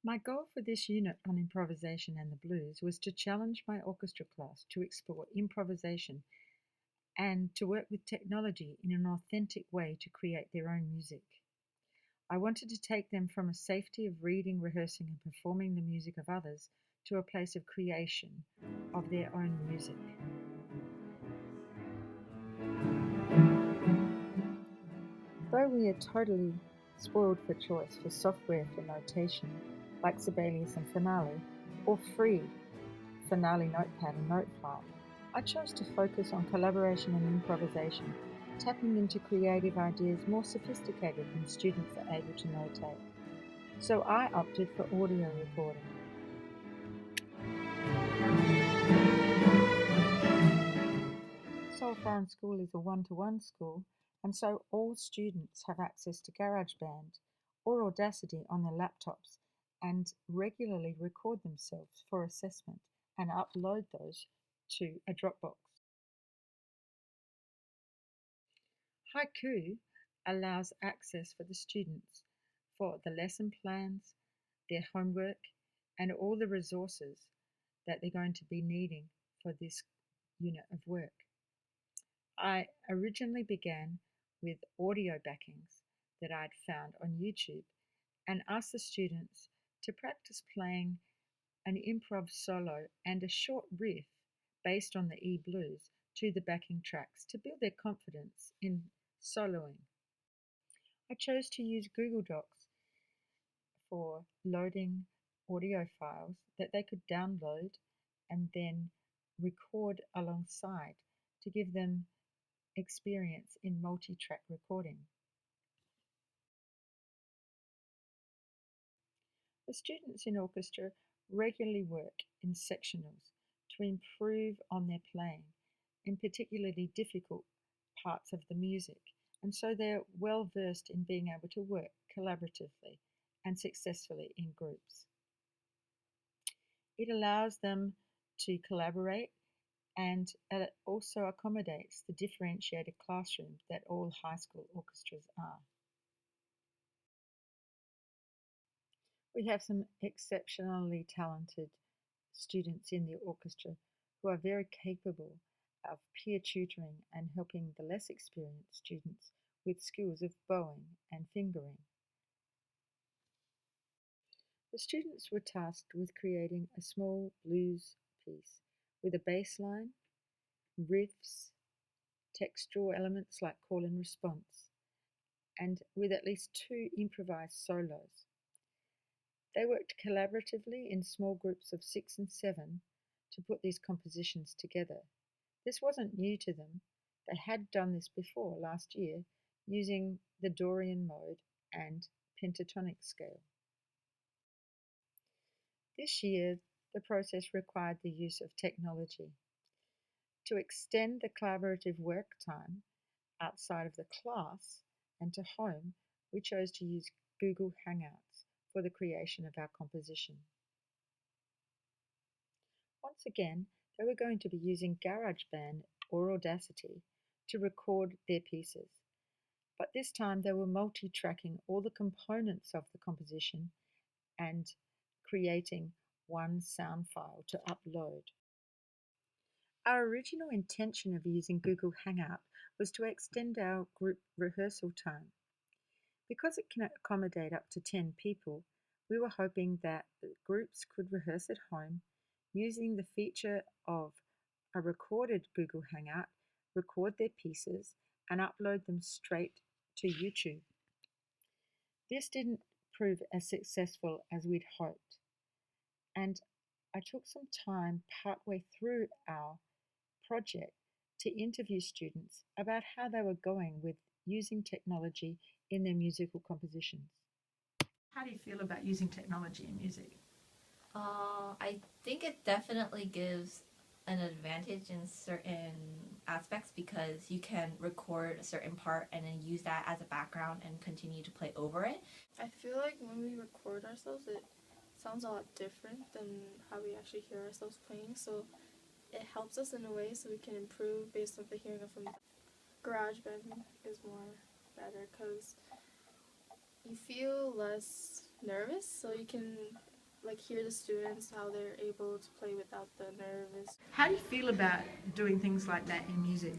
My goal for this unit on improvisation and the blues was to challenge my orchestra class to explore improvisation and to work with technology in an authentic way to create their own music. I wanted to take them from a safety of reading, rehearsing, and performing the music of others to a place of creation of their own music. Though we are totally spoiled for choice for software for notation, like Sibelius and Finale, or free Finale Notepad and Notefile, I chose to focus on collaboration and improvisation, tapping into creative ideas more sophisticated than students are able to notate. So I opted for audio recording. Seoul Foreign School is a one-to-one school, and so all students have access to GarageBand or Audacity on their laptops and regularly record themselves for assessment and upload those to a Dropbox. Haiku allows access for the students for the lesson plans, their homework, and all the resources that they're going to be needing for this unit of work. I originally began with audio backings that I'd found on YouTube and asked the students to practice playing an improv solo and a short riff based on the E blues to the backing tracks to build their confidence in soloing. I chose to use Google Docs for loading audio files that they could download and then record alongside to give them experience in multi-track recording. The students in orchestra regularly work in sectionals to improve on their playing in particularly difficult parts of the music, and so they're well versed in being able to work collaboratively and successfully in groups. It allows them to collaborate, and it also accommodates the differentiated classroom that all high school orchestras are. We have some exceptionally talented students in the orchestra who are very capable of peer tutoring and helping the less experienced students with skills of bowing and fingering. The students were tasked with creating a small blues piece with a bass line, riffs, textual elements like call and response, and with at least 2 improvised solos. They worked collaboratively in small groups of 6 and 7 to put these compositions together. This wasn't new to them. They had done this before last year using the Dorian mode and pentatonic scale. This year, the process required the use of technology. To extend the collaborative work time outside of the class and to home, we chose to use Google Hangouts for the creation of our composition. Once again, they were going to be using GarageBand or Audacity to record their pieces, but this time they were multi-tracking all the components of the composition and creating one sound file to upload. Our original intention of using Google Hangout was to extend our group rehearsal time. Because it can accommodate up to 10 people, we were hoping that the groups could rehearse at home using the feature of a recorded Google Hangout, record their pieces, and upload them straight to YouTube. This didn't prove as successful as we'd hoped, and I took some time partway through our project to interview students about how they were going with using technology in their musical compositions. How do you feel about using technology in music? I think it definitely gives an advantage in certain aspects because you can record a certain part and then use that as a background and continue to play over it. I feel like when we record ourselves, it sounds a lot different than how we actually hear ourselves playing, so it helps us in a way so we can improve based on the hearing of them. GarageBand is more better because you feel less nervous, so you can like hear the students, how they're able to play without the nervous. How do you feel about doing things like that in music?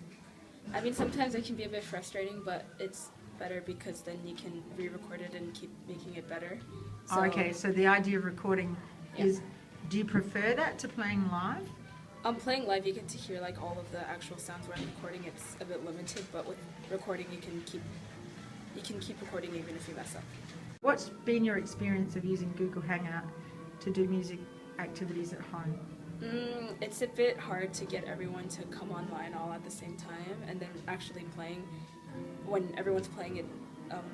I mean, sometimes it can be a bit frustrating, but it's better because then you can re-record it and keep making it better. So, Okay, so the idea of recording Yeah. is, do you prefer that to playing live? playing live, you get to hear like all of the actual sounds. When recording, it's a bit limited, but with recording, you can keep recording even if you mess up. What's been your experience of using Google Hangout to do music activities at home? It's a bit hard to get everyone to come online all at the same time, and then actually playing. When everyone's playing it,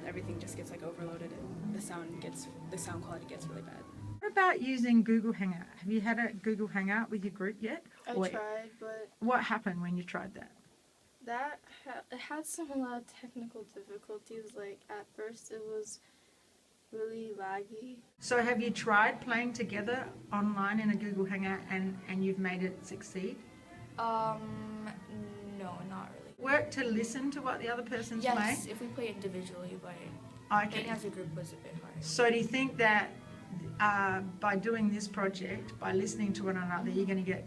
everything just gets like overloaded, and the sound quality gets really bad. What about using Google Hangout? Have you had a Google Hangout with your group yet? I Or tried, but what happened when you tried that? it had a lot of technical difficulties. Like at first it was really laggy. So have you tried playing together online in a Google Hangout and you've made it succeed? No, not really. Work to listen to what the other person's Yes, playing? if we play individually, but Okay. playing as a group was a bit hard. So do you think that by doing this project, by listening to one another, you're going to get,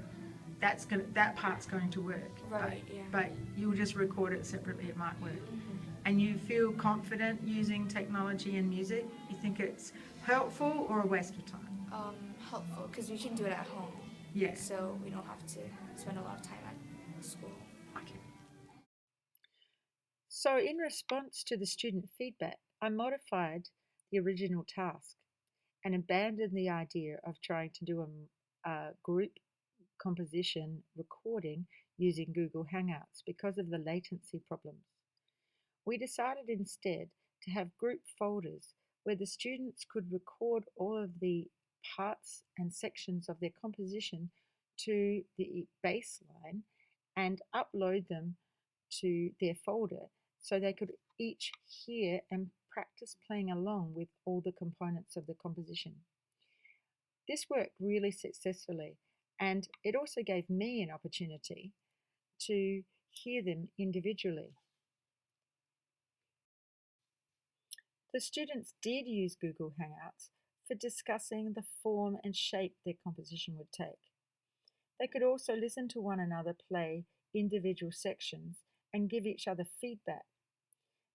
that part's going to work? Right, yeah. But you'll just record it separately, it might work. Mm-hmm. And you feel confident using technology and music? You think it's helpful or a waste of time? Helpful, because we can do it at home. Yes. So we don't have to spend a lot of time at school. Okay. So in response to the student feedback, I modified the original task and abandoned the idea of trying to do a group composition recording using Google Hangouts because of the latency problems. We decided instead to have group folders where the students could record all of the parts and sections of their composition to the baseline and upload them to their folder so they could each hear and practice playing along with all the components of the composition. This worked really successfully, and it also gave me an opportunity to hear them individually. The students did use Google Hangouts for discussing the form and shape their composition would take. They could also listen to one another play individual sections and give each other feedback.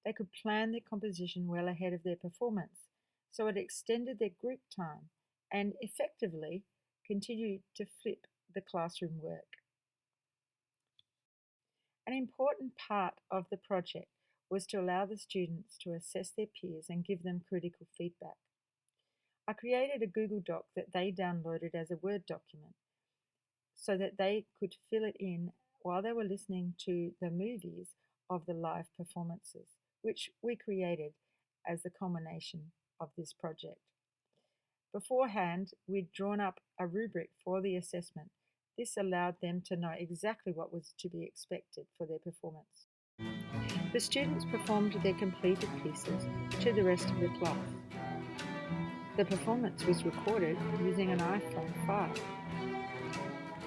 They could plan their composition well ahead of their performance, so it extended their group time and effectively continued to flip the classroom work. An important part of the project was to allow the students to assess their peers and give them critical feedback. I created a Google Doc that they downloaded as a Word document so that they could fill it in while they were listening to the movies of the live performances, which we created as the culmination of this project. Beforehand, we'd drawn up a rubric for the assessment. This allowed them to know exactly what was to be expected for their performance. The students performed their completed pieces to the rest of the class. The performance was recorded using an iPhone 5.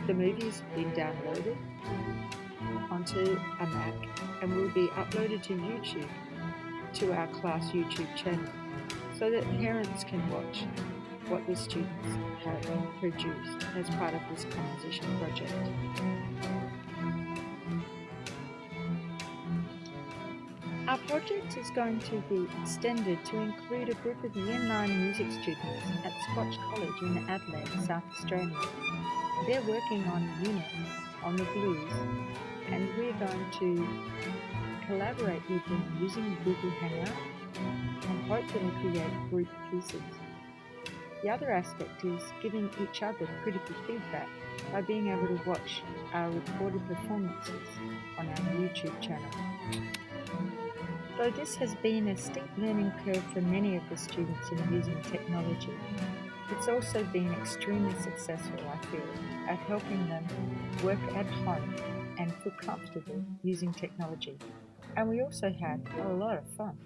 The movies have been downloaded onto a Mac and will be uploaded to YouTube, to our class YouTube channel, so that parents can watch what the students have produced as part of this composition project. Our project is going to be extended to include a group of Year 9 music students at Scotch College in Adelaide, South Australia. They're working on a unit on the blues, and we're going to collaborate with them using Google Hangout and hopefully create group pieces. The other aspect is giving each other critical feedback by being able to watch our recorded performances on our YouTube channel. Though this has been a steep learning curve for many of the students in using technology, it's also been extremely successful, I feel, at helping them work at home and feel comfortable using technology. And we also had a lot of fun.